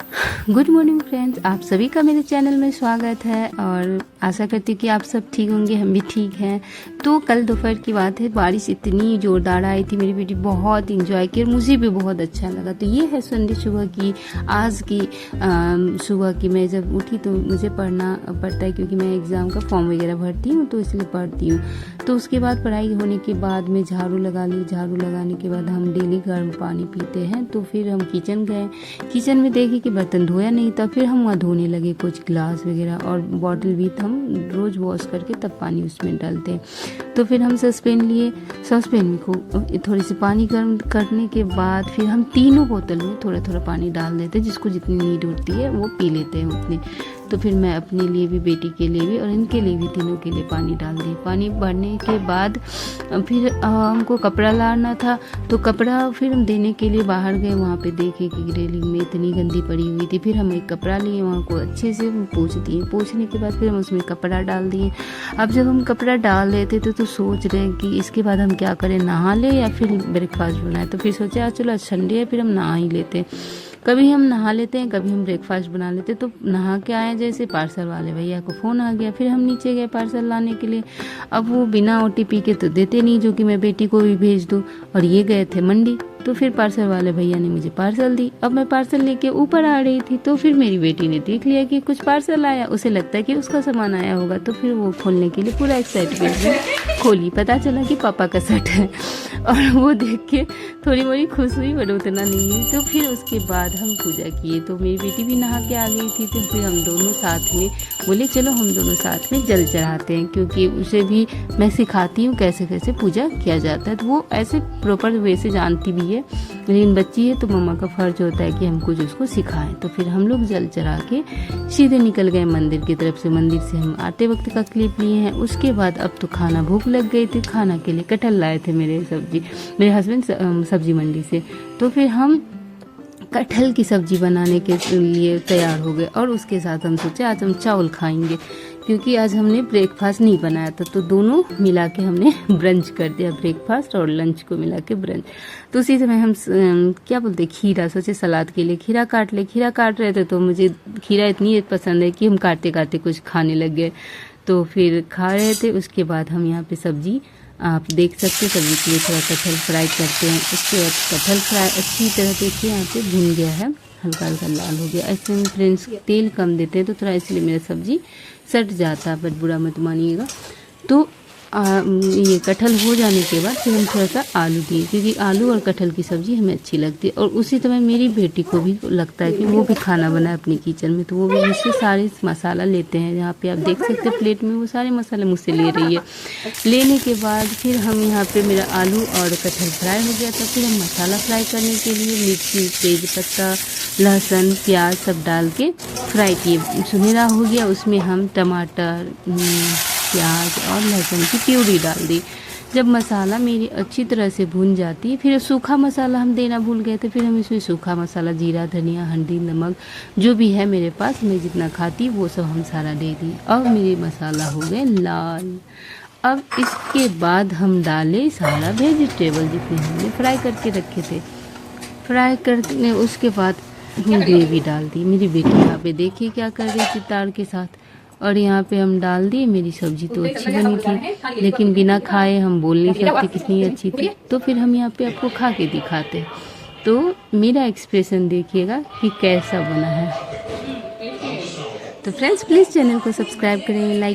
Good morning friends, आप सभी का मेरे चैनल में स्वागत है और आशा करती हूँ कि आप सब ठीक होंगे। हम भी ठीक हैं। तो कल दोपहर की बात है, बारिश इतनी ज़ोरदार आई थी, मेरी बेटी बहुत इंजॉय की और मुझे भी बहुत अच्छा लगा। तो ये है संडे सुबह की, आज की सुबह की। मैं जब उठी तो मुझे पढ़ना पड़ता है क्योंकि मैं एग्ज़ाम का फॉर्म वगैरह भरती हूँ, तो इसलिए पढ़ती हूँ। तो उसके बाद पढ़ाई होने के बाद मैं झाड़ू लगा ली। झाड़ू लगाने के बाद हम डेली गर्म पानी पीते हैं। तो फिर हम किचन गए। किचन में देखे कि बर्तन धोया नहीं था। फिर हम वहाँ धोने लगे कुछ गिलास वगैरह, और बॉटल भी हम रोज़ वॉश करके तब पानी उसमें डालते हैं। तो फिर हम सॉसपैन लिए। सॉसपैन में को थोड़ी सी पानी गर्म करने के बाद फिर हम तीनों बोतल में थोड़ा थोड़ा पानी डाल देते हैं, जिसको जितनी नीड होती है वो पी लेते हैं उतनी। तो फिर मैं अपने लिए भी, बेटी के लिए भी और इनके लिए भी, तीनों के लिए पानी डाल दी। पानी भरने के बाद फिर हमको कपड़ा लाना था, तो कपड़ा फिर हम देने के लिए बाहर गए। वहाँ पे देखे कि रेलिंग में इतनी गंदी पड़ी हुई थी। फिर हम एक कपड़ा लिए, वहाँ को अच्छे से पोंछ दिए। पोंछने के बाद फिर हम उसमें कपड़ा डाल दिए। अब जब हम कपड़ा डाल रहे थे तो सोच रहे हैं कि इसके बाद हम क्या करें, नहा ले या फिर ब्रेकफास्ट बनाए। तो फिर सोचा चलो आज संडे है, फिर हम नहा ही लेते। कभी हम नहा लेते हैं, कभी हम ब्रेकफास्ट बना लेते। तो नहा के आए, जैसे पार्सल वाले भैया को फ़ोन आ गया। फिर हम नीचे गए पार्सल लाने के लिए। अब वो बिना OTP के तो देते नहीं, जो कि मैं बेटी को भी भेज दूँ। और ये गए थे मंडी, तो फिर पार्सल वाले भैया ने मुझे पार्सल दी। अब मैं पार्सल लेके ऊपर आ रही थी, तो फिर मेरी बेटी ने देख लिया कि कुछ पार्सल आया। उसे लगता है कि उसका सामान आया होगा, तो फिर वो खोलने के लिए पूरा एक्साइटमेंट में खोली। पता चला कि पापा का शर्ट है, और वो देख के थोड़ी मोड़ी खुश हुई, बट उतना नहीं हुई। तो फिर उसके बाद हम पूजा किए। तो मेरी बेटी भी नहा के आ गई थी। तो फिर हम दोनों साथ में बोले चलो हम दोनों साथ में जल चढ़ाते हैं, क्योंकि उसे भी मैं सिखाती हूँ कैसे कैसे पूजा किया जाता है। तो वो ऐसे प्रॉपर वे से जानती भी है, लेकिन बच्ची है तो मम्मा का फ़र्ज होता है कि हम कुछ उसको सिखाएं। तो फिर हम लोग जल चढ़ा के सीधे निकल गए मंदिर की तरफ से। मंदिर से हम आते वक्त का क्लिप लिए हैं। उसके बाद अब तो खाना, भूख लग गई थी। खाना के लिए कटहल लाए थे मेरे हस्बैंड सब्जी मंडी से। तो फिर हम कटहल की सब्जी बनाने के लिए तैयार हो गए, और उसके साथ हम सोचे आज हम चावल खाएंगे, क्योंकि आज हमने ब्रेकफास्ट नहीं बनाया था। तो दोनों मिला के हमने ब्रंच कर दिया, ब्रेकफास्ट और लंच को मिला के ब्रंच। तो उसी समय हम क्या बोलते, खीरा, सोचे सलाद के लिए खीरा काट ले। खीरा काट रहे थे तो मुझे खीरा इतनी पसंद है कि हम काटते काटते कुछ खाने लग गए। तो फिर खा रहे थे। उसके बाद हम यहाँ पे सब्जी, आप देख सकते हैं, सब्जी के लिए थोड़ा कटहल फ्राई करते हैं। उसके बाद कटहल फ्राई अच्छी तरह देखिए यहाँ पे भुन गया है, हल्का हल्का लाल हो गया। ऐसे में फ्रेंड्स तेल कम देते हैं तो थोड़ा, इसलिए मेरा सब्जी सट जाता है, बट बुरा मत मानिएगा। तो ये कटहल हो जाने के बाद फिर हम थोड़ा सा आलू दिए, क्योंकि आलू और कटहल की सब्ज़ी हमें अच्छी लगती है। और उसी तरह मेरी बेटी को भी लगता है कि वो भी खाना बनाए अपने किचन में, तो वो भी मुझसे सारे मसाला लेते हैं। यहाँ पे आप देख सकते हैं प्लेट में वो सारे मसाले मुझसे ले रही है। लेने के बाद फिर हम यहाँ पे, मेरा आलू और कटहल फ्राई हो गया था। फिर हम मसाला फ्राई करने के लिए मिर्ची, तेज़पत्ता, लहसुन, प्याज सब डाल के फ्राई किए। सुनहरा हो गया, उसमें हम टमाटर, प्याज और लहसुन की प्यूरी डाल दी। जब मसाला मेरी अच्छी तरह से भुन जाती है, फिर सूखा मसाला हम देना भूल गए थे। फिर हम इसमें सूखा मसाला, जीरा, धनिया, हल्दी, नमक जो भी है मेरे पास, मैं जितना खाती वो सब हम सारा दे दिए। अब मेरे मसाला हो गए लाल। अब इसके बाद हम डाले सारा वेजिटेबल जितने हमने फ्राई करके रखे थे। फ्राई करने उसके बाद हम ग्रेवी डाल दी। मेरी बेटी यहाँ पे देखिए क्या कर रही थी तार के साथ, और यहाँ पे हम डाल दिए। मेरी सब्जी तो अच्छी बनी थी, लेकिन बिना खाए हम बोल नहीं सकते कितनी अच्छी थी। तो फिर हम यहाँ पे आपको खा के दिखाते, तो मेरा एक्सप्रेशन देखिएगा कि कैसा बना है। तो फ्रेंड्स प्लीज़ चैनल को सब्सक्राइब करें, लाइक